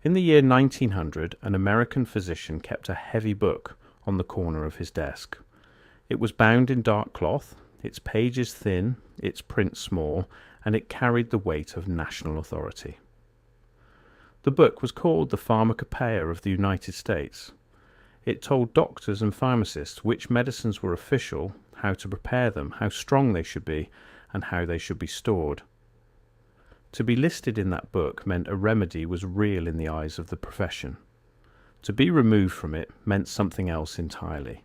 In the year 1900, an American physician kept a heavy book on the corner of his desk. It was bound in dark cloth, its pages thin, its print small, and it carried the weight of national authority. The book was called the Pharmacopoeia of the United States. It told doctors and pharmacists which medicines were official, how to prepare them, how strong they should be, and how they should be stored. To be listed in that book meant a remedy was real in the eyes of the profession. To be removed from it meant something else entirely.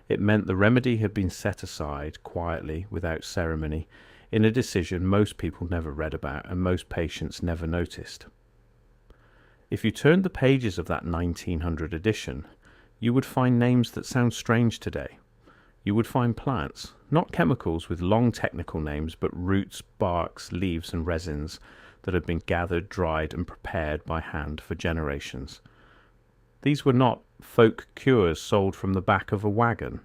It meant the remedy had been set aside quietly, without ceremony, in a decision most people never read about and most patients never noticed. If you turned the pages of that 1900 edition, you would find names that sound strange today. You would find plants, not chemicals with long technical names, but roots, barks, leaves and resins that had been gathered, dried and prepared by hand for generations. These were not folk cures sold from the back of a wagon.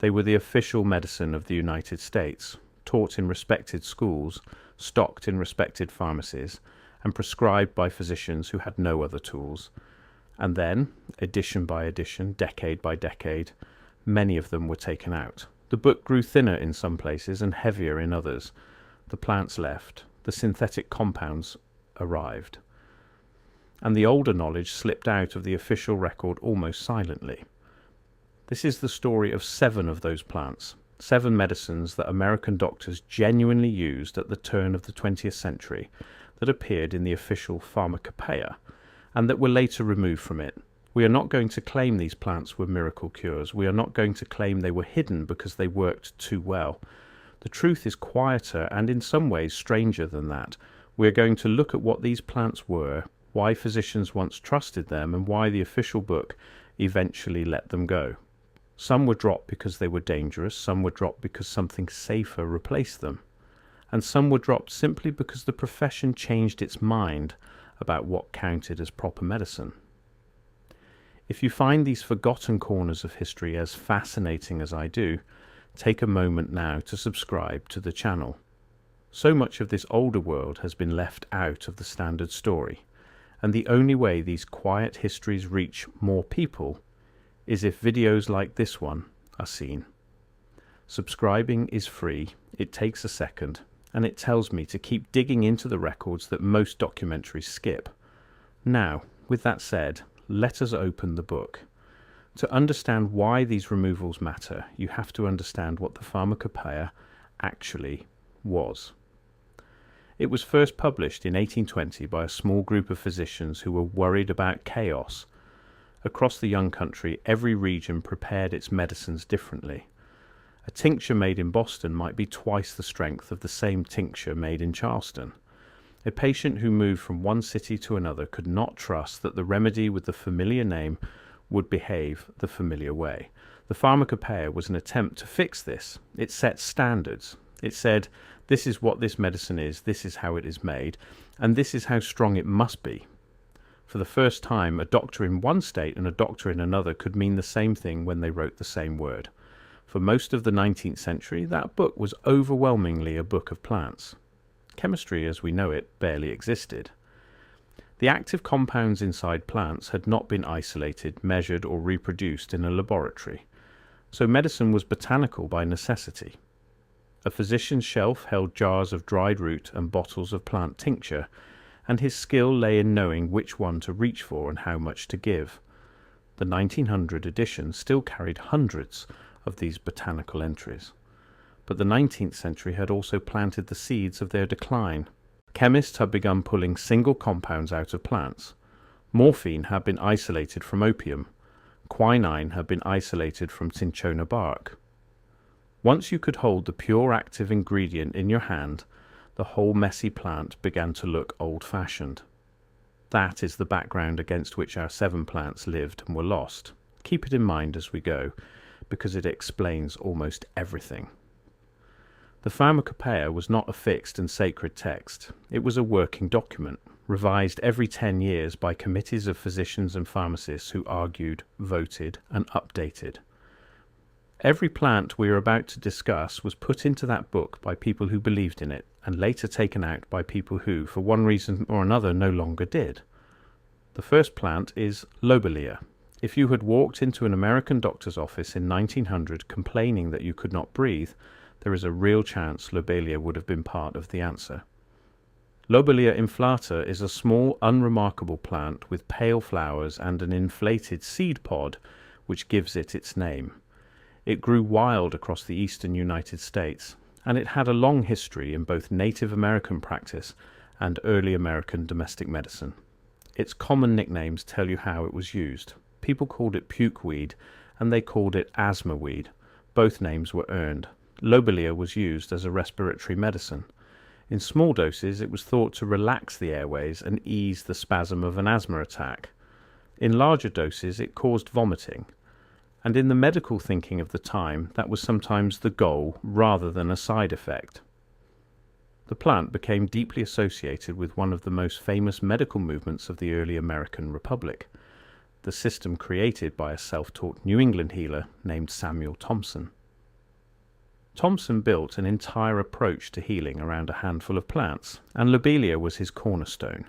They were the official medicine of the United States, taught in respected schools, stocked in respected pharmacies, and prescribed by physicians who had no other tools. And then, edition by edition, decade by decade, many of them were taken out. The book grew thinner in some places and heavier in others. The plants left. The synthetic compounds arrived. And the older knowledge slipped out of the official record almost silently. This is the story of 7 of those plants, 7 medicines that American doctors genuinely used at the turn of the 20th century that appeared in the official Pharmacopoeia, and that were later removed from it. We are not going to claim these plants were miracle cures. We are not going to claim they were hidden because they worked too well. The truth is quieter and in some ways stranger than that. We are going to look at what these plants were, why physicians once trusted them, and why the official book eventually let them go. Some were dropped because they were dangerous, some were dropped because something safer replaced them, and some were dropped simply because the profession changed its mind about what counted as proper medicine. If you find these forgotten corners of history as fascinating as I do, take a moment now to subscribe to the channel. So much of this older world has been left out of the standard story, and the only way these quiet histories reach more people is if videos like this one are seen. Subscribing is free, it takes a second, and it tells me to keep digging into the records that most documentaries skip. Now, with that said, let us open the book. To understand why these removals matter, you have to understand what the Pharmacopoeia actually was. It was first published in 1820 by a small group of physicians who were worried about chaos. Across the young country, every region prepared its medicines differently. A tincture made in Boston might be twice the strength of the same tincture made in Charleston. A patient who moved from one city to another could not trust that the remedy with the familiar name would behave the familiar way. The Pharmacopoeia was an attempt to fix this. It set standards. It said, this is what this medicine is, this is how it is made, and this is how strong it must be. For the first time, a doctor in one state and a doctor in another could mean the same thing when they wrote the same word. For most of the 19th century, that book was overwhelmingly a book of plants. Chemistry, as we know it, barely existed. The active compounds inside plants had not been isolated, measured, or reproduced in a laboratory, so medicine was botanical by necessity. A physician's shelf held jars of dried root and bottles of plant tincture, and his skill lay in knowing which one to reach for and how much to give. The 1900 edition still carried hundreds of these botanical entries, but the 19th century had also planted the seeds of their decline. Chemists had begun pulling single compounds out of plants. Morphine had been isolated from opium. Quinine had been isolated from cinchona bark. Once you could hold the pure active ingredient in your hand, the whole messy plant began to look old-fashioned. That is the background against which our 7 plants lived and were lost. Keep it in mind as we go, because it explains almost everything. The Pharmacopoeia was not a fixed and sacred text. It was a working document, revised every 10 years by committees of physicians and pharmacists who argued, voted, and updated. Every plant we are about to discuss was put into that book by people who believed in it, and later taken out by people who, for one reason or another, no longer did. The first plant is lobelia. If you had walked into an American doctor's office in 1900 complaining that you could not breathe, there is a real chance lobelia would have been part of the answer. Lobelia inflata is a small, unremarkable plant with pale flowers and an inflated seed pod, which gives it its name. It grew wild across the eastern United States, and it had a long history in both Native American practice and early American domestic medicine. Its common nicknames tell you how it was used. People called it pukeweed, and they called it asthma weed. Both names were earned. Lobelia was used as a respiratory medicine. In small doses, it was thought to relax the airways and ease the spasm of an asthma attack. In larger doses, it caused vomiting. And in the medical thinking of the time, that was sometimes the goal rather than a side effect. The plant became deeply associated with one of the most famous medical movements of the early American Republic, the system created by a self-taught New England healer named Samuel Thompson. Thompson built an entire approach to healing around a handful of plants, and lobelia was his cornerstone.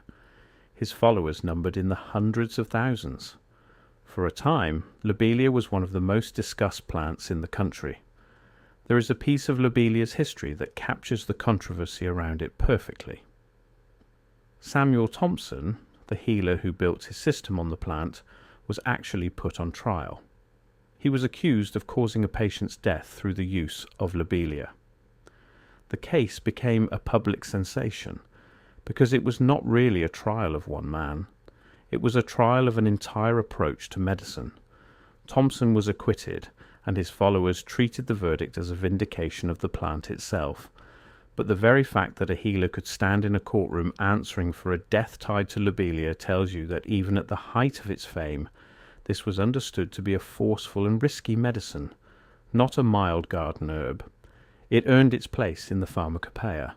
His followers numbered in the hundreds of thousands. For a time, lobelia was one of the most discussed plants in the country. There is a piece of lobelia's history that captures the controversy around it perfectly. Samuel Thompson, the healer who built his system on the plant, was actually put on trial. He was accused of causing a patient's death through the use of lobelia. The case became a public sensation because it was not really a trial of one man. It was a trial of an entire approach to medicine. Thompson was acquitted, and his followers treated the verdict as a vindication of the plant itself. But the very fact that a healer could stand in a courtroom answering for a death tied to lobelia tells you that even at the height of its fame, this was understood to be a forceful and risky medicine, not a mild garden herb. It earned its place in the pharmacopoeia.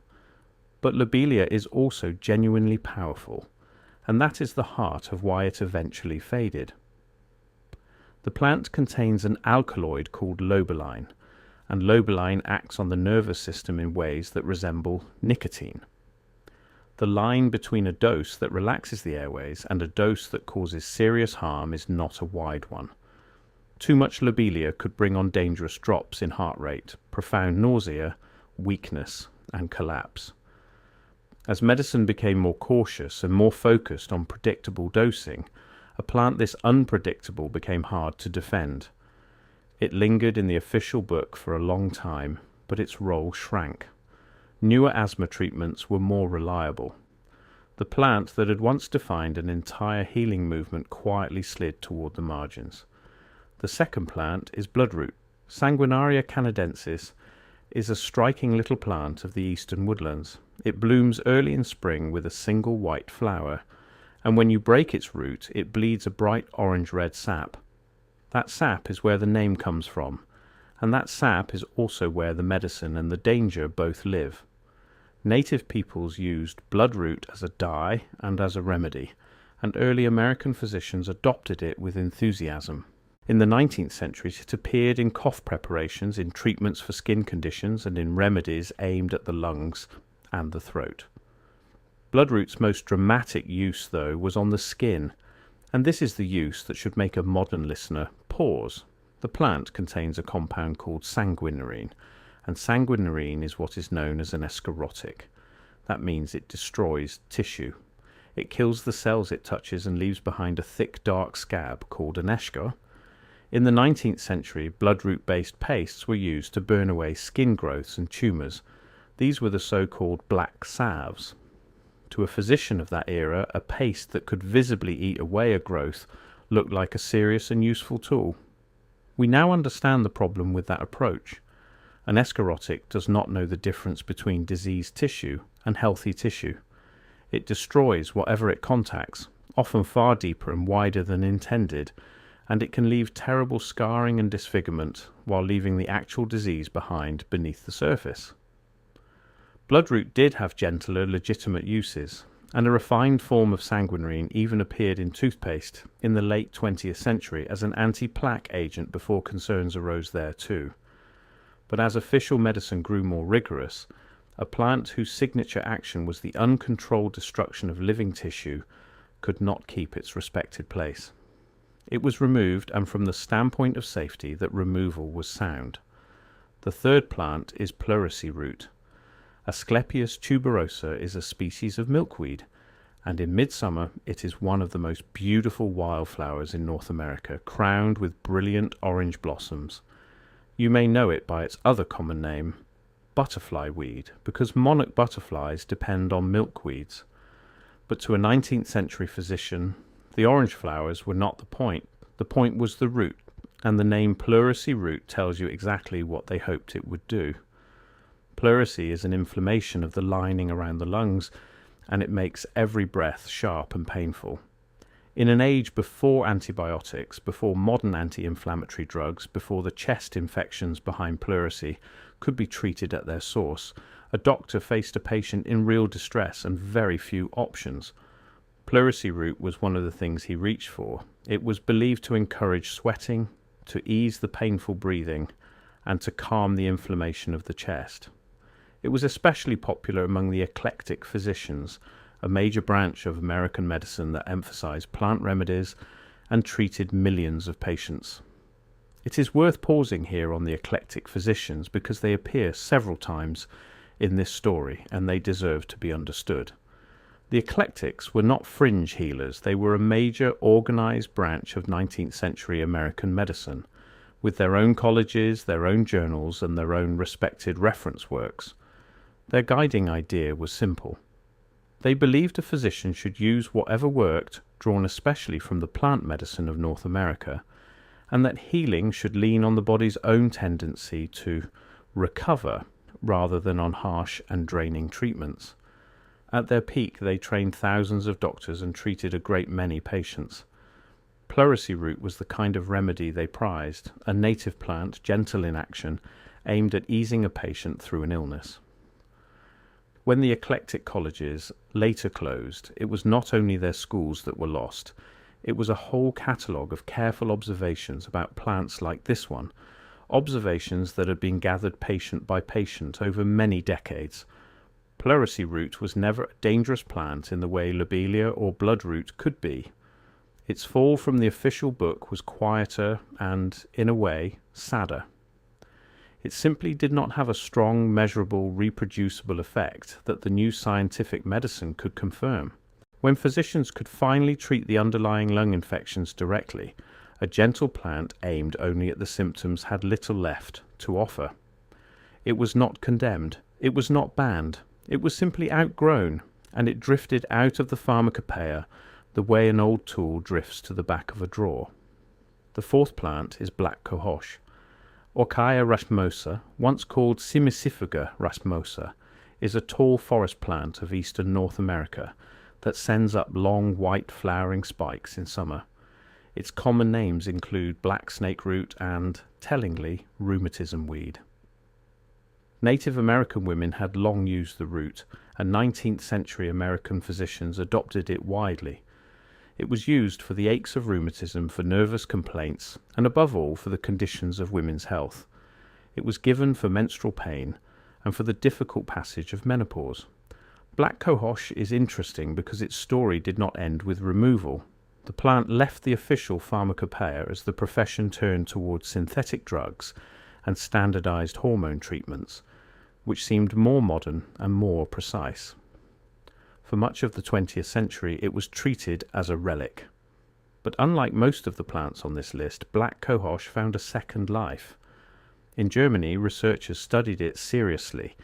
But lobelia is also genuinely powerful, and that is the heart of why it eventually faded. The plant contains an alkaloid called lobeline, and lobeline acts on the nervous system in ways that resemble nicotine. The line between a dose that relaxes the airways and a dose that causes serious harm is not a wide one. Too much lobelia could bring on dangerous drops in heart rate, profound nausea, weakness, and collapse. As medicine became more cautious and more focused on predictable dosing, a plant this unpredictable became hard to defend. It lingered in the official book for a long time, but its role shrank. Newer asthma treatments were more reliable. The plant that had once defined an entire healing movement quietly slid toward the margins. The second plant is bloodroot. Sanguinaria canadensis is a striking little plant of the eastern woodlands. It blooms early in spring with a single white flower, and when you break its root, it bleeds a bright orange-red sap. That sap is where the name comes from, and that sap is also where the medicine and the danger both live. Native peoples used bloodroot as a dye and as a remedy, and early American physicians adopted it with enthusiasm. In the 19th century, it appeared in cough preparations, in treatments for skin conditions, and in remedies aimed at the lungs and the throat. Bloodroot's most dramatic use, though, was on the skin, and this is the use that should make a modern listener pause. The plant contains a compound called sanguinarine, and sanguinarine is what is known as an escharotic. That means it destroys tissue. It kills the cells it touches and leaves behind a thick, dark scab called an eschar. In the 19th century, bloodroot-based pastes were used to burn away skin growths and tumours. These were the so-called black salves. To a physician of that era, a paste that could visibly eat away a growth looked like a serious and useful tool. We now understand the problem with that approach. An escharotic does not know the difference between diseased tissue and healthy tissue. It destroys whatever it contacts, often far deeper and wider than intended, and it can leave terrible scarring and disfigurement while leaving the actual disease behind beneath the surface. Bloodroot did have gentler, legitimate uses, and a refined form of sanguinarine even appeared in toothpaste in the late 20th century as an anti-plaque agent before concerns arose there too. But as official medicine grew more rigorous, a plant whose signature action was the uncontrolled destruction of living tissue could not keep its respected place. It was removed, and from the standpoint of safety, that removal was sound. The third plant is pleurisy root. Asclepias tuberosa is a species of milkweed, and in midsummer it is one of the most beautiful wildflowers in North America, crowned with brilliant orange blossoms. You may know it by its other common name, butterfly weed, because monarch butterflies depend on milkweeds. But to a 19th century physician, the orange flowers were not the point. The point was the root, and the name pleurisy root tells you exactly what they hoped it would do. Pleurisy is an inflammation of the lining around the lungs, and it makes every breath sharp and painful. In an age before antibiotics, before modern anti-inflammatory drugs, before the chest infections behind pleurisy could be treated at their source, a doctor faced a patient in real distress and very few options. Pleurisy root was one of the things he reached for. It was believed to encourage sweating, to ease the painful breathing, and to calm the inflammation of the chest. It was especially popular among the eclectic physicians, a major branch of American medicine that emphasized plant remedies and treated millions of patients. It is worth pausing here on the eclectic physicians because they appear several times in this story and they deserve to be understood. The eclectics were not fringe healers, they were a major organized branch of 19th century American medicine, with their own colleges, their own journals, and their own respected reference works. Their guiding idea was simple. They believed a physician should use whatever worked, drawn especially from the plant medicine of North America, and that healing should lean on the body's own tendency to recover rather than on harsh and draining treatments. At their peak, they trained thousands of doctors and treated a great many patients. Pleurisy root was the kind of remedy they prized, a native plant, gentle in action, aimed at easing a patient through an illness. When the eclectic colleges later closed, it was not only their schools that were lost, it was a whole catalogue of careful observations about plants like this one, observations that had been gathered patient by patient over many decades. Pleurisy root was never a dangerous plant in the way lobelia or bloodroot could be. Its fall from the official book was quieter and, in a way, sadder. It simply did not have a strong, measurable, reproducible effect that the new scientific medicine could confirm. When physicians could finally treat the underlying lung infections directly, a gentle plant aimed only at the symptoms had little left to offer. It was not condemned, it was not banned, it was simply outgrown, and it drifted out of the pharmacopoeia the way an old tool drifts to the back of a drawer. The fourth plant is black cohosh. Orchia rasmosa, once called Simicifuga rasmosa, is a tall forest plant of eastern North America that sends up long white flowering spikes in summer. Its common names include black snake root and, tellingly, rheumatism weed. Native American women had long used the root, and 19th century American physicians adopted it widely. It was used for the aches of rheumatism, for nervous complaints, and above all for the conditions of women's health. It was given for menstrual pain and for the difficult passage of menopause. Black cohosh is interesting because its story did not end with removal. The plant left the official pharmacopoeia as the profession turned towards synthetic drugs and standardized hormone treatments, which seemed more modern and more precise. For much of the 20th century, it was treated as a relic. But unlike most of the plants on this list, black cohosh found a second life. In Germany, researchers studied it seriously,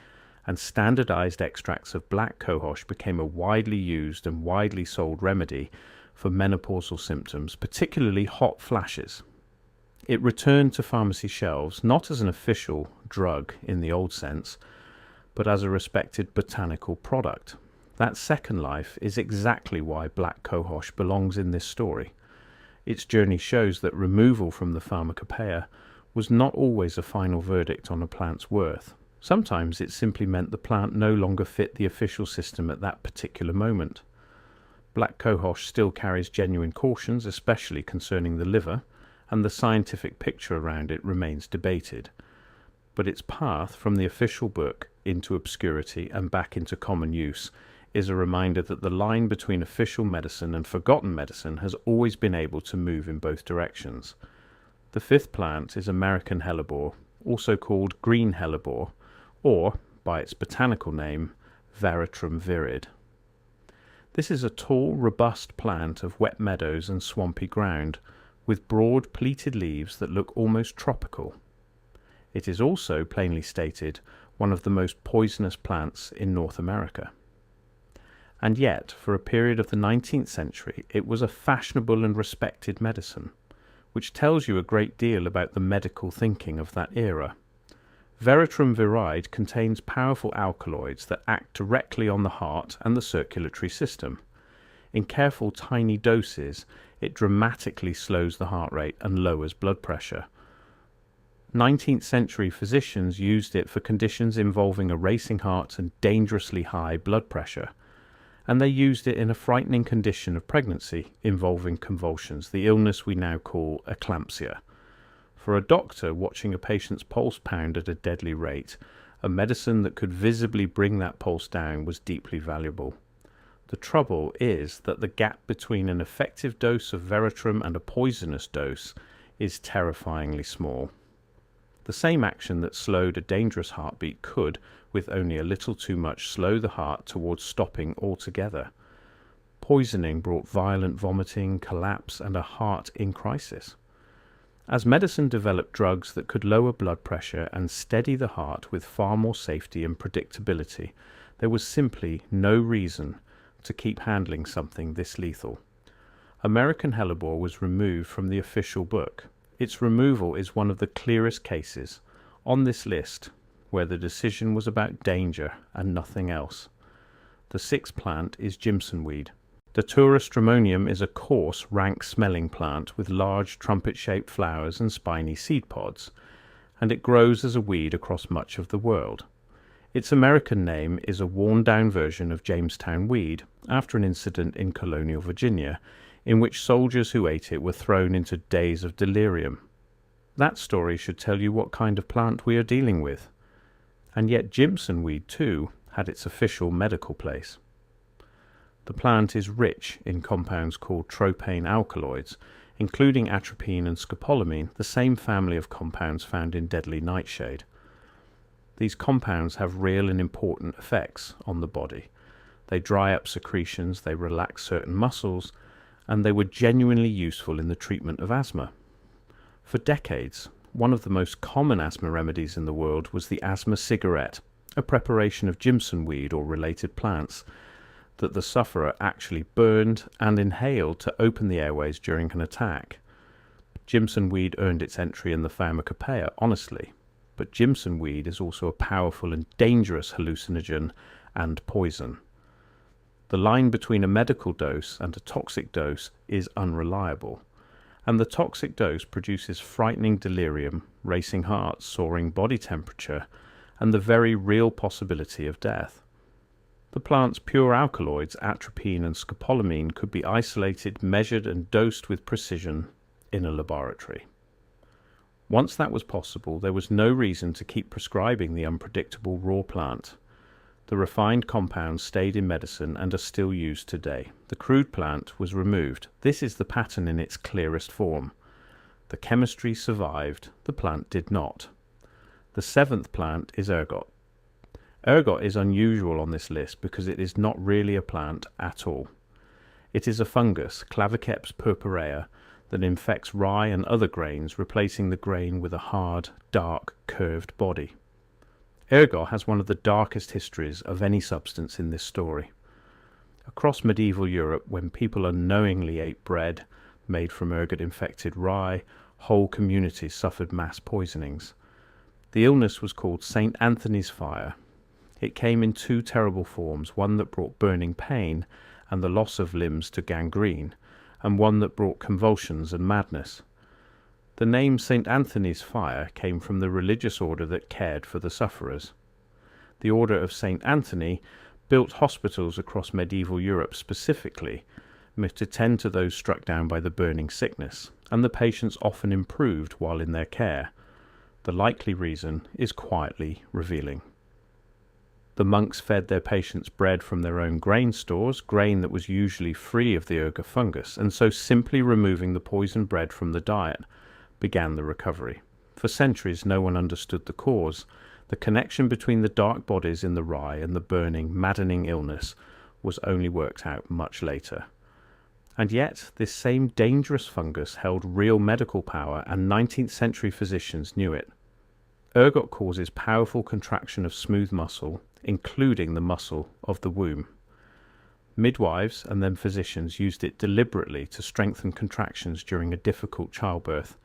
and standardized extracts of black cohosh became a widely used and widely sold remedy for menopausal symptoms, particularly hot flashes. It returned to pharmacy shelves not as an official drug in the old sense, but as a respected botanical product. That second life is exactly why black cohosh belongs in this story. Its journey shows that removal from the pharmacopoeia was not always a final verdict on a plant's worth. Sometimes it simply meant the plant no longer fit the official system at that particular moment. Black cohosh still carries genuine cautions, especially concerning the liver, and the scientific picture around it remains debated. But its path from the official book into obscurity and back into common use is a reminder that the line between official medicine and forgotten medicine has always been able to move in both directions. The fifth plant is American hellebore, also called green hellebore, or, by its botanical name, Veratrum virid. This is a tall, robust plant of wet meadows and swampy ground, with broad, pleated leaves that look almost tropical. It is also, plainly stated, one of the most poisonous plants in North America. And yet, for a period of the 19th century, it was a fashionable and respected medicine, which tells you a great deal about the medical thinking of that era. Veratrum viride contains powerful alkaloids that act directly on the heart and the circulatory system. In careful tiny doses, it dramatically slows the heart rate and lowers blood pressure. 19th century physicians used it for conditions involving a racing heart and dangerously high blood pressure, and they used it in a frightening condition of pregnancy involving convulsions, the illness we now call eclampsia. For a doctor watching a patient's pulse pound at a deadly rate, a medicine that could visibly bring that pulse down was deeply valuable. The trouble is that the gap between an effective dose of Veratrum and a poisonous dose is terrifyingly small. The same action that slowed a dangerous heartbeat could, with only a little too much, slow the heart towards stopping altogether. Poisoning brought violent vomiting, collapse, and a heart in crisis. As medicine developed drugs that could lower blood pressure and steady the heart with far more safety and predictability, there was simply no reason to keep handling something this lethal. American hellebore was removed from the official book. Its removal is one of the clearest cases on this list where the decision was about danger and nothing else. The sixth plant is jimsonweed. Datura stramonium is a coarse, rank-smelling plant with large trumpet-shaped flowers and spiny seed pods, and it grows as a weed across much of the world. Its American name is a worn-down version of Jamestown weed, after an incident in colonial Virginia, in which soldiers who ate it were thrown into days of delirium. That story should tell you what kind of plant we are dealing with. And yet jimsonweed, too, had its official medical place. The plant is rich in compounds called tropane alkaloids, including atropine and scopolamine, the same family of compounds found in deadly nightshade. These compounds have real and important effects on the body. They dry up secretions, they relax certain muscles, and they were genuinely useful in the treatment of asthma. For decades, one of the most common asthma remedies in the world was the asthma cigarette, a preparation of jimsonweed or related plants that the sufferer actually burned and inhaled to open the airways during an attack. Jimsonweed earned its entry in the pharmacopoeia, honestly, but jimsonweed is also a powerful and dangerous hallucinogen and poison. The line between a medical dose and a toxic dose is unreliable, and the toxic dose produces frightening delirium, racing hearts, soaring body temperature, and the very real possibility of death. The plant's pure alkaloids, atropine and scopolamine, could be isolated, measured and dosed with precision in a laboratory. Once that was possible, there was no reason to keep prescribing the unpredictable raw plant. The refined compounds stayed in medicine and are still used today. The crude plant was removed. This is the pattern in its clearest form. The chemistry survived, the plant did not. The seventh plant is ergot. Ergot is unusual on this list because it is not really a plant at all. It is a fungus, Claviceps purpurea, that infects rye and other grains, replacing the grain with a hard, dark, curved body. Ergot has one of the darkest histories of any substance in this story. Across medieval Europe, when people unknowingly ate bread made from ergot-infected rye, whole communities suffered mass poisonings. The illness was called St. Anthony's fire. It came in two terrible forms, one that brought burning pain and the loss of limbs to gangrene, and one that brought convulsions and madness. The name St. Anthony's fire came from the religious order that cared for the sufferers. The Order of St. Anthony built hospitals across medieval Europe specifically to tend to those struck down by the burning sickness, and the patients often improved while in their care. The likely reason is quietly revealing. The monks fed their patients bread from their own grain stores, grain that was usually free of the ergot fungus, and so simply removing the poisoned bread from the diet began the recovery. For centuries no one understood the cause. The connection between the dark bodies in the rye and the burning, maddening illness was only worked out much later. And yet this same dangerous fungus held real medical power, and 19th century physicians knew it. Ergot causes powerful contraction of smooth muscle, including the muscle of the womb. Midwives and then physicians used it deliberately to strengthen contractions during a difficult childbirth,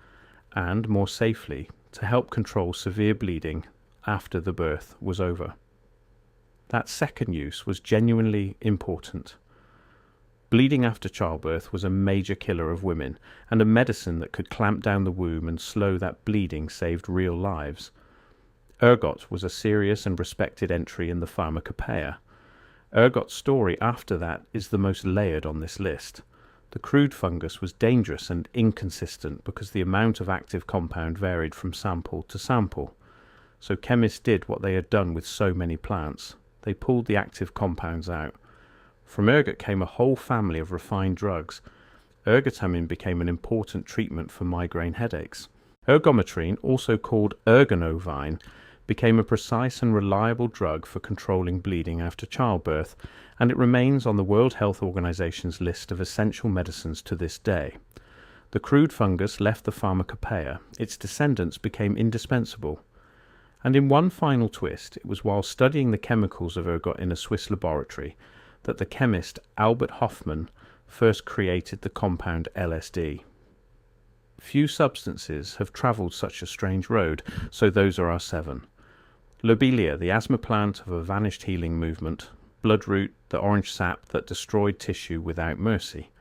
and, more safely, to help control severe bleeding after the birth was over. That second use was genuinely important. Bleeding after childbirth was a major killer of women, and a medicine that could clamp down the womb and slow that bleeding saved real lives. Ergot was a serious and respected entry in the pharmacopoeia. Ergot's story after that is the most layered on this list. The crude fungus was dangerous and inconsistent because the amount of active compound varied from sample to sample. So chemists did what they had done with so many plants. They pulled the active compounds out. From ergot came a whole family of refined drugs. Ergotamine became an important treatment for migraine headaches. Ergometrine, also called ergonovine, became a precise and reliable drug for controlling bleeding after childbirth, and it remains on the World Health Organization's list of essential medicines to this day. The crude fungus left the pharmacopoeia. Its descendants became indispensable. And in one final twist, it was while studying the chemicals of ergot in a Swiss laboratory that the chemist Albert Hofmann first created the compound LSD. Few substances have travelled such a strange road, so those are our 7. Lobelia, the asthma plant of a vanished healing movement. Bloodroot, the orange sap that destroyed tissue without mercy.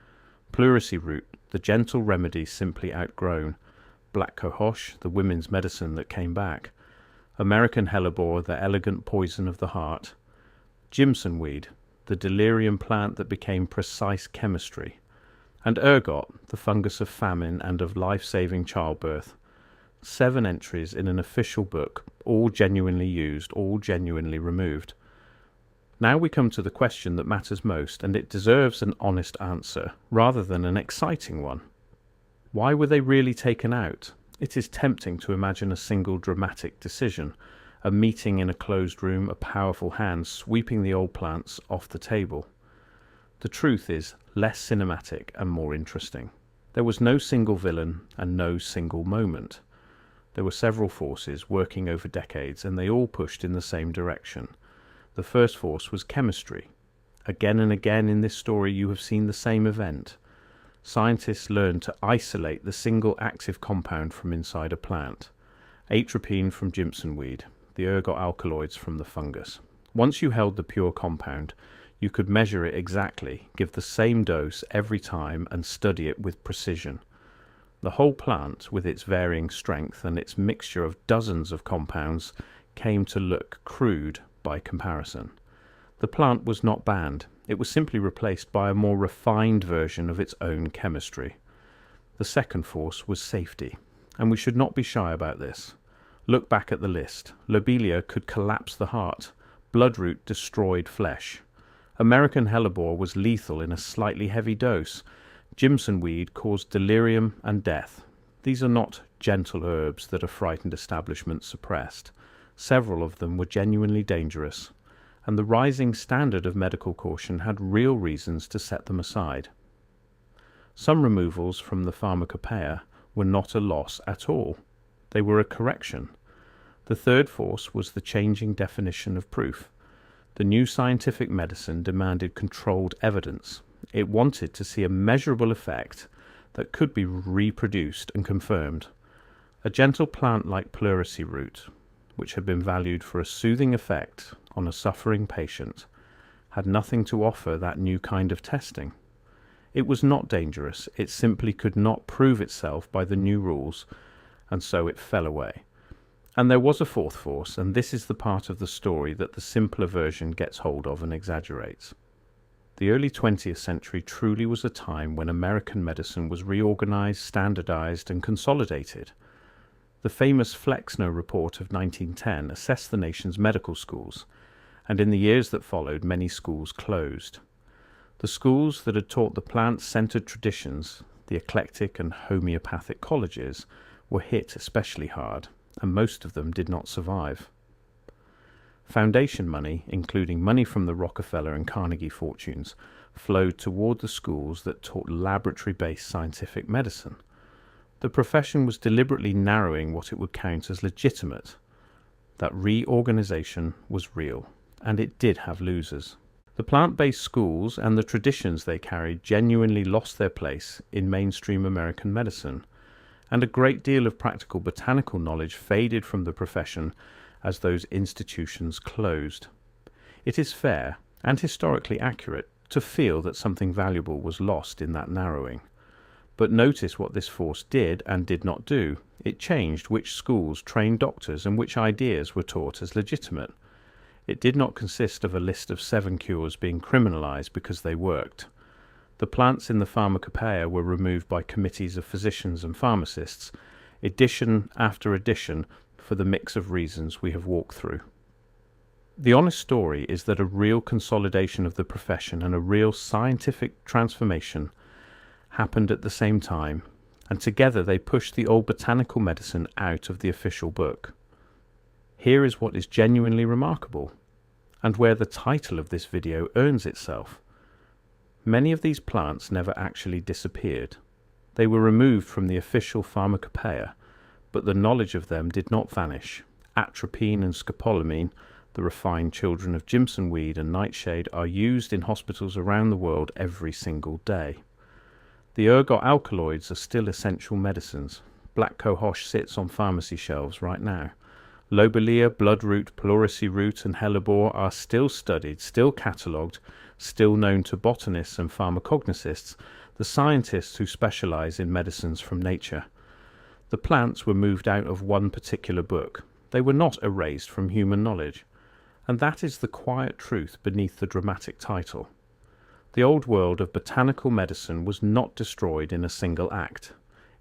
Pleurisy root, the gentle remedy simply outgrown. Black cohosh, the women's medicine that came back. American hellebore, the elegant poison of the heart. Jimson weed, the delirium plant that became precise chemistry. And ergot, the fungus of famine and of life-saving childbirth. 7 entries in an official book, all genuinely used, all genuinely removed. Now we come to the question that matters most, and it deserves an honest answer, rather than an exciting one. Why were they really taken out? It is tempting to imagine a single dramatic decision, a meeting in a closed room, a powerful hand sweeping the old plants off the table. The truth is less cinematic and more interesting. There was no single villain and no single moment. There were several forces working over decades, and they all pushed in the same direction. The first force was chemistry. Again and again in this story you have seen the same event. Scientists learned to isolate the single active compound from inside a plant. Atropine from Jimson weed, the ergot alkaloids from the fungus. Once you held the pure compound, you could measure it exactly, give the same dose every time, and study it with precision. The whole plant, with its varying strength and its mixture of dozens of compounds, came to look crude by comparison. The plant was not banned. It was simply replaced by a more refined version of its own chemistry. The second force was safety, and we should not be shy about this. Look back at the list. Lobelia could collapse the heart. Bloodroot destroyed flesh. American hellebore was lethal in a slightly heavy dose. Jimson weed caused delirium and death. These are not gentle herbs that a frightened establishment suppressed. Several of them were genuinely dangerous, and the rising standard of medical caution had real reasons to set them aside. Some removals from the pharmacopoeia were not a loss at all. They were a correction. The third force was the changing definition of proof. The new scientific medicine demanded controlled evidence. It wanted to see a measurable effect that could be reproduced and confirmed. A gentle plant like pleurisy root, which had been valued for a soothing effect on a suffering patient, had nothing to offer that new kind of testing. It was not dangerous. It simply could not prove itself by the new rules, and so it fell away. And there was a fourth force, and this is the part of the story that the simpler version gets hold of and exaggerates. The early 20th century truly was a time when American medicine was reorganized, standardized, and consolidated. The famous Flexner Report of 1910 assessed the nation's medical schools, and in the years that followed, many schools closed. The schools that had taught the plant-centered traditions, the eclectic and homeopathic colleges, were hit especially hard, and most of them did not survive. Foundation money, including money from the Rockefeller and Carnegie fortunes, flowed toward the schools that taught laboratory-based scientific medicine. The profession was deliberately narrowing what it would count as legitimate. That reorganization was real, and it did have losers. The plant-based schools and the traditions they carried genuinely lost their place in mainstream American medicine, and a great deal of practical botanical knowledge faded from the profession as those institutions closed. It is fair and historically accurate to feel that something valuable was lost in that narrowing. But notice what this force did and did not do. It changed which schools trained doctors and which ideas were taught as legitimate. It did not consist of a list of 7 cures being criminalized because they worked. The plants in the pharmacopoeia were removed by committees of physicians and pharmacists, edition after edition, for the mix of reasons we have walked through. The honest story is that a real consolidation of the profession and a real scientific transformation happened at the same time, and together they pushed the old botanical medicine out of the official book. Here is what is genuinely remarkable, and where the title of this video earns itself. Many of these plants never actually disappeared. They were removed from the official pharmacopoeia, but the knowledge of them did not vanish. Atropine and scopolamine, the refined children of Jimson weed and nightshade, are used in hospitals around the world every single day. The ergot alkaloids are still essential medicines. Black cohosh sits on pharmacy shelves right now. Lobelia, bloodroot, pleurisy root, and hellebore are still studied, still catalogued, still known to botanists and pharmacognosists, the scientists who specialize in medicines from nature. The plants were moved out of one particular book. They were not erased from human knowledge. And that is the quiet truth beneath the dramatic title. The old world of botanical medicine was not destroyed in a single act.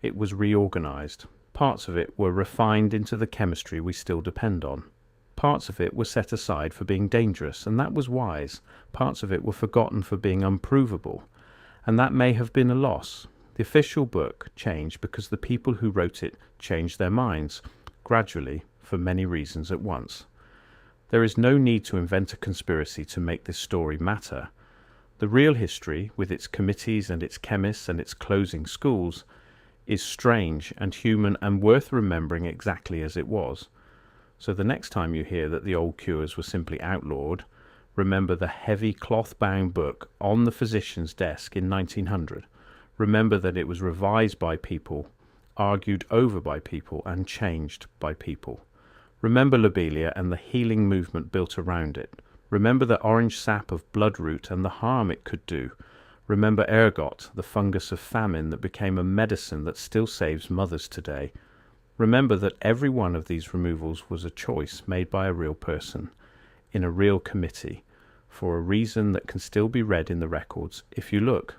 It was reorganized. Parts of it were refined into the chemistry we still depend on. Parts of it were set aside for being dangerous, and that was wise. Parts of it were forgotten for being unprovable, and that may have been a loss. The official book changed because the people who wrote it changed their minds, gradually, for many reasons at once. There is no need to invent a conspiracy to make this story matter. The real history, with its committees and its chemists and its closing schools, is strange and human and worth remembering exactly as it was. So the next time you hear that the old cures were simply outlawed, remember the heavy cloth-bound book on the physician's desk in 1900. Remember that it was revised by people, argued over by people, and changed by people. Remember lobelia and the healing movement built around it. Remember the orange sap of bloodroot and the harm it could do. Remember ergot, the fungus of famine that became a medicine that still saves mothers today. Remember that every one of these removals was a choice made by a real person, in a real committee, for a reason that can still be read in the records if you look.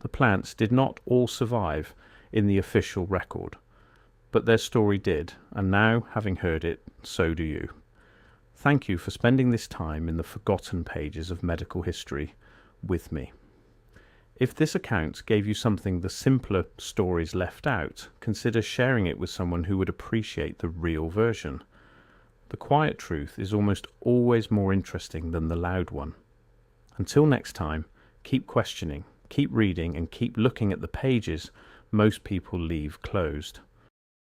The plants did not all survive in the official record, but their story did, and now, having heard it, so do you. Thank you for spending this time in the forgotten pages of medical history with me. If this account gave you something the simpler stories left out, consider sharing it with someone who would appreciate the real version. The quiet truth is almost always more interesting than the loud one. Until next time, keep questioning, keep reading, and keep looking at the pages most people leave closed.